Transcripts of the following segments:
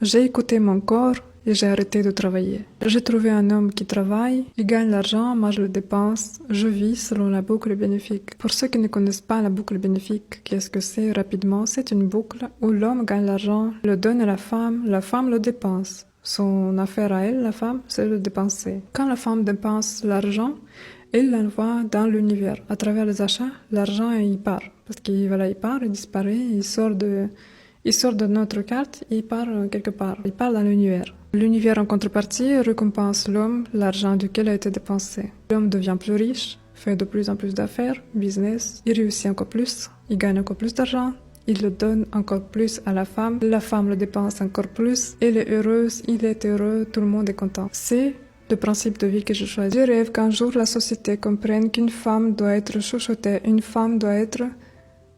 J'ai écouté mon corps et j'ai arrêté de travailler. J'ai trouvé un homme qui travaille, il gagne l'argent, moi je le dépense, je vis selon la boucle bénéfique. Pour ceux qui ne connaissent pas la boucle bénéfique, qu'est-ce que c'est rapidement? C'est une boucle où l'homme gagne l'argent, le donne à la femme le dépense. Son affaire à elle, la femme, c'est de dépenser. Quand la femme dépense l'argent, elle l'envoie dans l'univers. À travers les achats, l'argent il part. Parce qu'il voilà, il part, il disparaît, il sort de notre carte, il part quelque part. Il part dans l'univers. L'univers en contrepartie récompense l'homme l'argent duquel a été dépensé. L'homme devient plus riche, fait de plus en plus d'affaires, business, il réussit encore plus, il gagne encore plus d'argent, il le donne encore plus à la femme le dépense encore plus, elle est heureuse, il est heureux, tout le monde est content. C'est le principe de vie que je choisis. Je rêve qu'un jour la société comprenne qu'une femme doit être chouchoutée, une femme doit être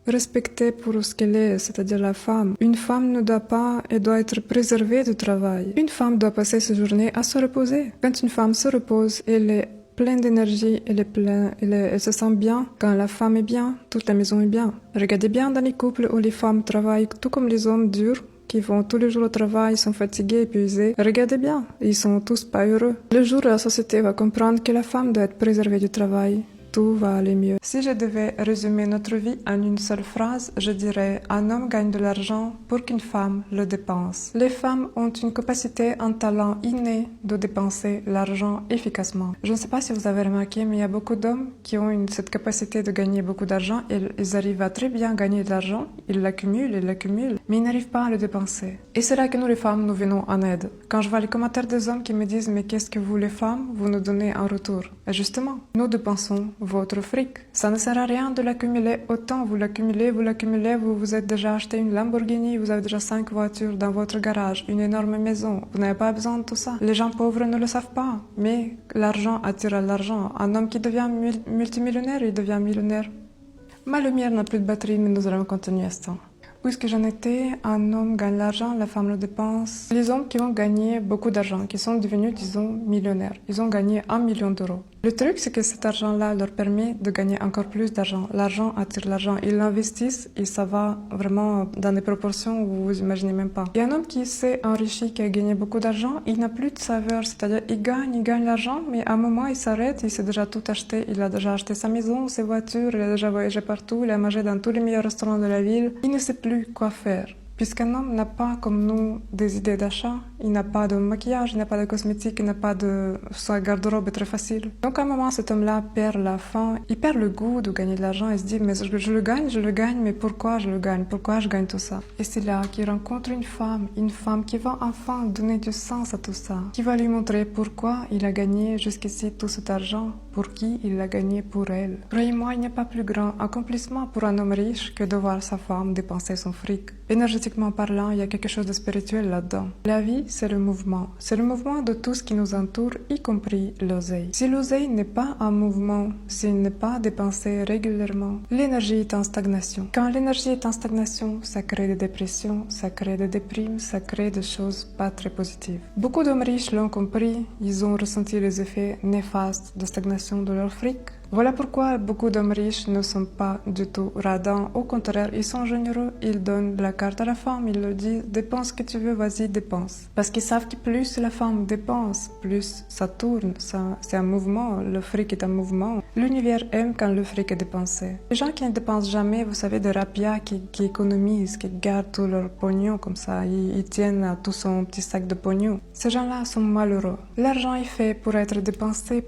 respectée pour ce qu'elle est, c'est-à-dire la femme. Une femme ne doit pas et doit être préservée du travail. Une femme doit passer ses journées à se reposer. Quand une femme se repose, elle est pleine d'énergie, elle se sent bien. Quand la femme est bien, toute la maison est bien. Regardez bien dans les couples où les femmes travaillent tout comme les hommes durs, qui vont tous les jours au travail, sont fatigués, épuisés. Regardez bien, ils sont tous pas heureux. Le jour où la société va comprendre que la femme doit être préservée du travail, tout va aller mieux. Si je devais résumer notre vie en une seule phrase, je dirais: un homme gagne de l'argent pour qu'une femme le dépense. Les femmes ont une capacité, un talent inné de dépenser l'argent efficacement. Je ne sais pas si vous avez remarqué, mais il y a beaucoup d'hommes qui ont cette capacité de gagner beaucoup d'argent et ils arrivent à très bien gagner de l'argent, ils l'accumulent, mais ils n'arrivent pas à le dépenser. Et c'est là que nous les femmes, nous venons en aide. Quand je vois les commentaires des hommes qui me disent: mais qu'est-ce que vous les femmes, vous nous donnez en retour? Et justement, nous dépensons votre fric. Ça ne sert à rien de l'accumuler autant. Vous l'accumulez, vous vous êtes déjà acheté une Lamborghini, vous avez déjà 5 voitures dans votre garage, une énorme maison. Vous n'avez pas besoin de tout ça. Les gens pauvres ne le savent pas, mais l'argent attire l'argent. Un homme qui devient multimillionnaire, il devient millionnaire. Ma lumière n'a plus de batterie, mais nous allons continuer à ce temps. Puisque j'en étais, un homme gagne l'argent, la femme le dépense. Les hommes qui ont gagné beaucoup d'argent, qui sont devenus, disons, millionnaires, ils ont gagné 1 million d'euros. Le truc, c'est que cet argent-là leur permet de gagner encore plus d'argent. L'argent attire l'argent. Ils l'investissent et ça va vraiment dans des proportions où vous imaginez même pas. Et un homme qui s'est enrichi, qui a gagné beaucoup d'argent, il n'a plus de saveur. C'est-à-dire, il gagne l'argent, mais à un moment, il s'arrête, il s'est déjà tout acheté. Il a déjà acheté sa maison, ses voitures, il a déjà voyagé partout, il a mangé dans tous les meilleurs restaurants de la ville. Il ne sait plus quoi faire. Puisqu'un homme n'a pas, comme nous, des idées d'achat, il n'a pas de maquillage, il n'a pas de cosmétiques, il n'a pas de... Sa garde-robe est très facile. Donc à un moment, cet homme-là perd la faim, il perd le goût de gagner de l'argent, il se dit: mais je le gagne, mais pourquoi je le gagne? Pourquoi je gagne tout ça? Et c'est là qu'il rencontre une femme qui va enfin donner du sens à tout ça, qui va lui montrer pourquoi il a gagné jusqu'ici tout cet argent, pour qui il l'a gagné pour elle. Croyez-moi, il n'y a pas plus grand accomplissement pour un homme riche que de voir sa femme dépenser son fric. Énergétiquement parlant, il y a quelque chose de spirituel là-dedans. La vie, c'est le mouvement. C'est le mouvement de tout ce qui nous entoure, y compris l'oseille. Si l'oseille n'est pas en mouvement, s'il n'est pas dépensé régulièrement, l'énergie est en stagnation. Quand l'énergie est en stagnation, ça crée des dépressions, ça crée des déprimes, ça crée des choses pas très positives. Beaucoup d'hommes riches l'ont compris, ils ont ressenti les effets néfastes de stagnation de leur fric. Voilà pourquoi beaucoup d'hommes riches ne sont pas du tout radins. Au contraire, ils sont généreux, ils donnent la carte à la femme, ils leur disent: dépense ce que tu veux, vas-y, dépense. Parce qu'ils savent que plus la femme dépense, plus ça tourne, c'est un mouvement, le fric est un mouvement. L'univers aime quand le fric est dépensé. Les gens qui ne dépensent jamais, vous savez, des rapias qui économisent, qui gardent tout leur pognon comme ça, ils tiennent à tout son petit sac de pognon. Ces gens-là sont malheureux. L'argent est fait pour être dépensé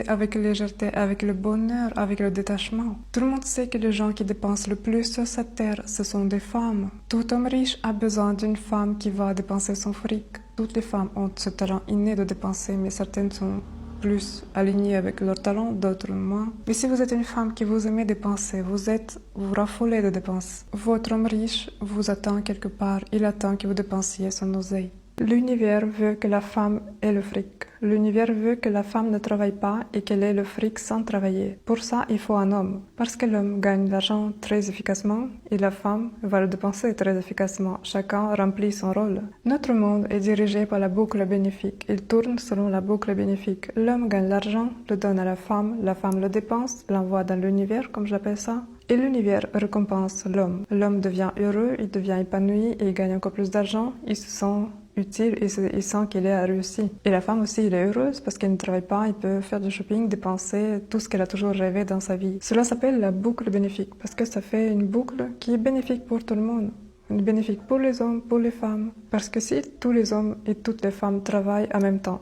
avec légèreté, avec le bonheur, avec le détachement. Tout le monde sait que les gens qui dépensent le plus sur cette terre, ce sont des femmes. Tout homme riche a besoin d'une femme qui va dépenser son fric. Toutes les femmes ont ce talent inné de dépenser, mais certaines sont plus alignées avec leur talent, d'autres moins. Mais si vous êtes une femme qui vous aimez dépenser, vous raffolez de dépenses. Votre homme riche vous attend quelque part, il attend que vous dépensiez son oseille. L'univers veut que la femme ait le fric. L'univers veut que la femme ne travaille pas et qu'elle ait le fric sans travailler. Pour ça, il faut un homme. Parce que l'homme gagne l'argent très efficacement et la femme va le dépenser très efficacement. Chacun remplit son rôle. Notre monde est dirigé par la boucle bénéfique. Il tourne selon la boucle bénéfique. L'homme gagne l'argent, le donne à la femme le dépense, l'envoie dans l'univers, comme j'appelle ça. Et l'univers récompense l'homme. L'homme devient heureux, il devient épanoui et il gagne encore plus d'argent. Il se sent utile et il sent qu'il a réussi. Et la femme aussi, elle est heureuse parce qu'elle ne travaille pas, elle peut faire du shopping, dépenser tout ce qu'elle a toujours rêvé dans sa vie. Cela s'appelle la boucle bénéfique parce que ça fait une boucle qui est bénéfique pour tout le monde. Bénéfique pour les hommes, pour les femmes. Parce que si tous les hommes et toutes les femmes travaillent en même temps,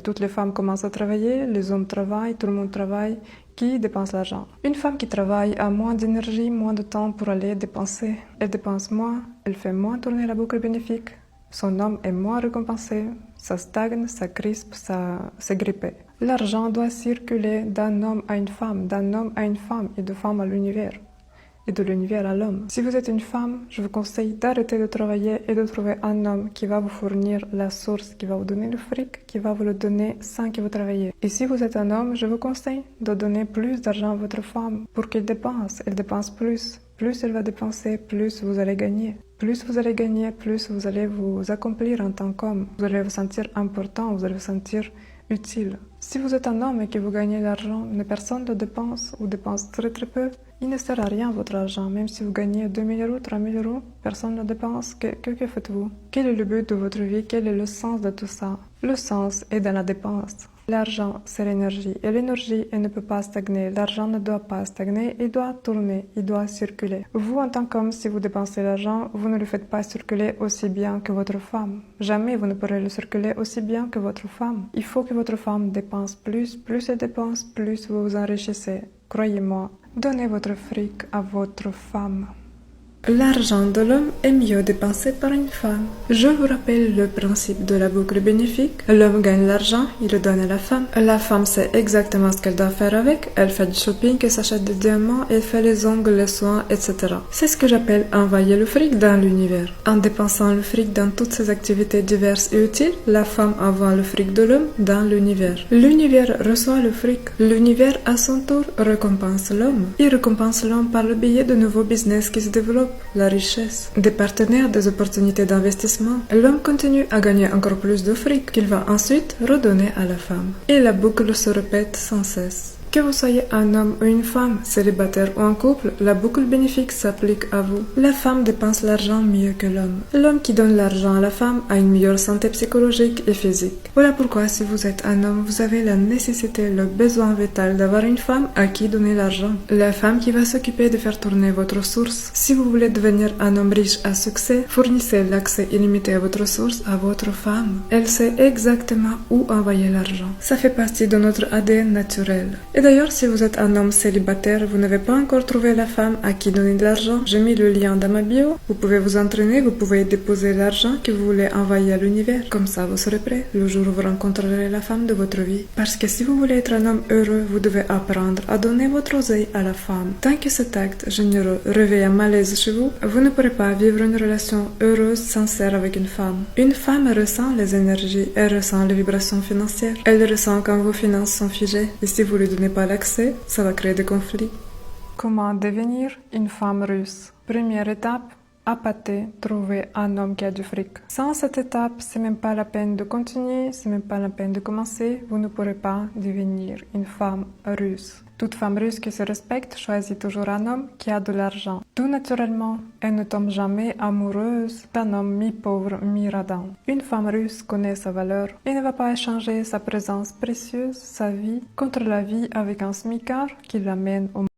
toutes les femmes commencent à travailler, les hommes travaillent, tout le monde travaille, qui dépense l'argent? Une femme qui travaille a moins d'énergie, moins de temps pour aller dépenser. Elle dépense moins, elle fait moins tourner la boucle bénéfique. Son homme est moins récompensé, ça stagne, ça crispe, ça s'agrippe. L'argent doit circuler d'un homme à une femme, d'un homme à une femme et de femme à l'univers. Et de l'univers à l'homme. Si vous êtes une femme, je vous conseille d'arrêter de travailler et de trouver un homme qui va vous fournir la source, qui va vous donner le fric, qui va vous le donner sans que vous travaillez. Et si vous êtes un homme, je vous conseille de donner plus d'argent à votre femme pour qu'elle dépense. Elle dépense plus. Plus elle va dépenser, plus vous allez gagner. Plus vous allez gagner, plus vous allez vous accomplir en tant qu'homme. Vous allez vous sentir important, vous allez vous sentir utile. Si vous êtes un homme et que vous gagnez l'argent, mais personne ne dépense ou dépense très très peu, il ne sert à rien votre argent. Même si vous gagnez 2 000 euros, 3 000 euros, personne ne dépense. Que faites-vous? Quel est le but de votre vie? Quel est le sens de tout ça? Le sens est dans la dépense. L'argent, c'est l'énergie. Et l'énergie, elle ne peut pas stagner. L'argent ne doit pas stagner. Il doit tourner. Il doit circuler. Vous, en tant qu'homme, si vous dépensez l'argent, vous ne le faites pas circuler aussi bien que votre femme. Jamais vous ne pourrez le circuler aussi bien que votre femme. Il faut que votre femme dépense plus. Plus elle dépense, plus vous vous enrichissez. Croyez-moi, donnez votre fric à votre femme. L'argent de l'homme est mieux dépensé par une femme. Je vous rappelle le principe de la boucle bénéfique. L'homme gagne l'argent, il le donne à la femme. La femme sait exactement ce qu'elle doit faire avec. Elle fait du shopping, elle s'achète des diamants, elle fait les ongles, les soins, etc. C'est ce que j'appelle envoyer le fric dans l'univers. En dépensant le fric dans toutes ses activités diverses et utiles, la femme envoie le fric de l'homme dans l'univers. L'univers reçoit le fric. L'univers, à son tour, récompense l'homme. Il récompense l'homme par le biais de nouveaux business qui se développent. La richesse, des partenaires, des opportunités d'investissement. L'homme continue à gagner encore plus de fric qu'il va ensuite redonner à la femme. Et la boucle se répète sans cesse. Que vous soyez un homme ou une femme, célibataire ou en couple, la boucle bénéfique s'applique à vous. La femme dépense l'argent mieux que l'homme. L'homme qui donne l'argent à la femme a une meilleure santé psychologique et physique. Voilà pourquoi si vous êtes un homme, vous avez la nécessité, le besoin vital d'avoir une femme à qui donner l'argent. La femme qui va s'occuper de faire tourner votre source. Si vous voulez devenir un homme riche à succès, fournissez l'accès illimité à votre source à votre femme. Elle sait exactement où envoyer l'argent. Ça fait partie de notre ADN naturel. Et d'ailleurs, si vous êtes un homme célibataire, vous n'avez pas encore trouvé la femme à qui donner de l'argent, j'ai mis le lien dans ma bio. Vous pouvez vous entraîner, vous pouvez déposer l'argent que vous voulez envoyer à l'univers. Comme ça, vous serez prêt le jour où vous rencontrerez la femme de votre vie. Parce que si vous voulez être un homme heureux, vous devez apprendre à donner votre oseille à la femme. Tant que cet acte généreux réveille un malaise chez vous, vous ne pourrez pas vivre une relation heureuse, sincère avec une femme. Une femme ressent les énergies, elle ressent les vibrations financières. Elle ressent quand vos finances sont figées. Et si vous lui donnez pas l'accès, ça va créer des conflits. Comment devenir une femme russe? Première étape, appâter, trouver un homme qui a du fric. Sans cette étape, c'est même pas la peine de continuer, c'est même pas la peine de commencer, vous ne pourrez pas devenir une femme russe. Toute femme russe qui se respecte choisit toujours un homme qui a de l'argent. Tout naturellement, elle ne tombe jamais amoureuse d'un homme mi-pauvre, mi-radin. Une femme russe connaît sa valeur et ne va pas échanger sa présence précieuse, sa vie, contre la vie avec un smicard qui l'amène au